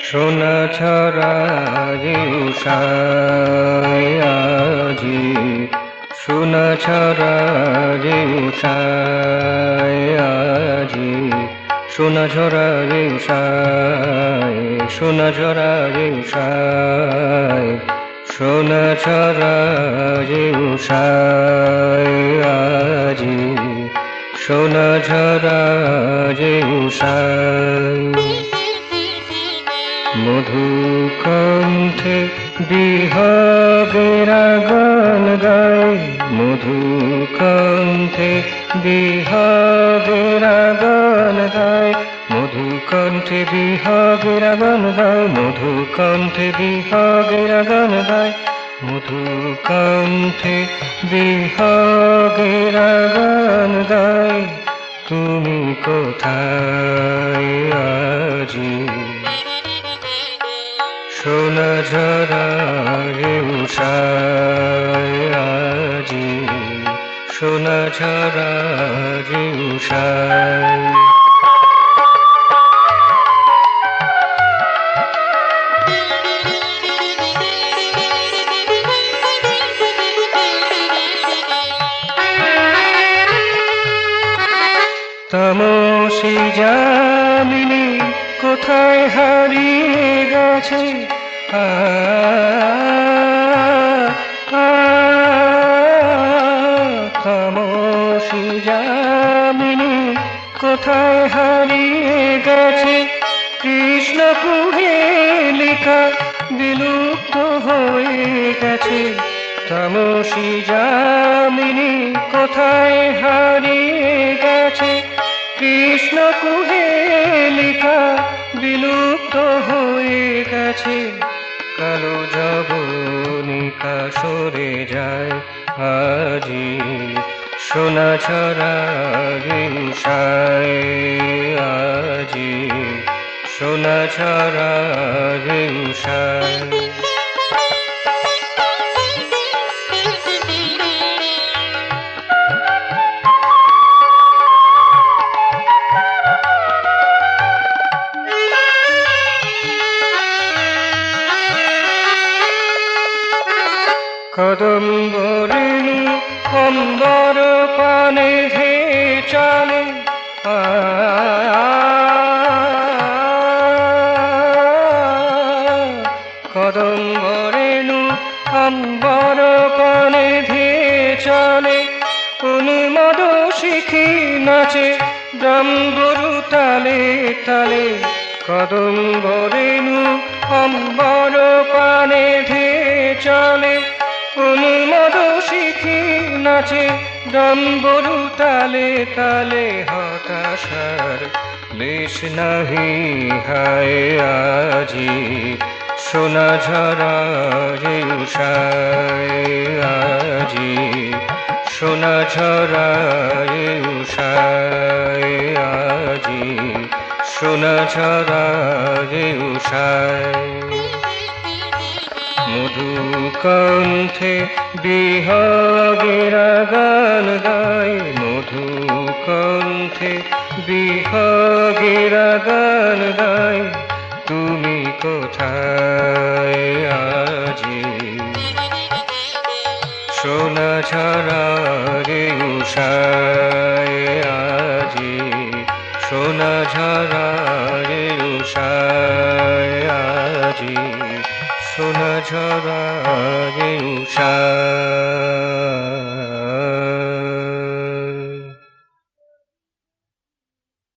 সোনা ছড়ায় উষায় আজি, সোনা ছড়ায় উষায় আজি, সোনা ছড়ায় উষায়, সোনা ছড়ায় উষায়, সোনা ছড়ায় উষায় আজি, সোনা ছড়ায় উষায়। মধুকণ্ঠে বিহগের গান গায়, মধুকণ্ঠে বিহগের গান গায়, মধুকণ্ঠে বিহগের গান গায়, মধুকণ্ঠে বিহগের গান গায়, মধুকণ্ঠে বিহগের গান গায়। তুমি কোথায় আজি? সোনা ঝরায় উষায় আজি, সোনা ঝরায় উষায়। তামসী যামিনী কোথায় হারিয়ে গেছে? তামসী যামিনী কোথায় হারিয়ে গেছে? কৃষ্ণ কুহেলিকা বিলুপ্ত হয়ে গেছে। তামসী যামিনী কোথায় হারিয়ে গেছে? কৃষ্ণ কুহেলিকা বিলুপ্ত হয়ে গেছে। কালো যবনিকা সরে যায় আজি, সোনা ছড়ায় উষায় আজি, সোনা ছড়ায় উষায়। কদম্ব রেণু অম্বর পানে ধেয়ে চলে, কদম্ব রেণু অম্বর পানে ধেয়ে চলে। উন্মদ শিখি নাচে ডম্বরু তালে তালে, কদম্ব রেণু অম্বর পানে ধেয়ে চলে। উন্মদ শিখি নাচে ডম্বরু তালে তালে, হতাশার লেশ নাহি হায় আজি, সোনা ঝরায় উষায় আজি, সোনা ঝরায় উষায় আজি, সোনা ঝরায় উষায়। মধুকণ্ঠে বিহগের গান গায়, মধুকণ্ঠে বিহগের গান গায়। তুমি কোথায় আজি? সোনা ঝরায় উষায় আজি, সোনা ঝরায় উষায় আজি, সোনা ঝরায় উষায়।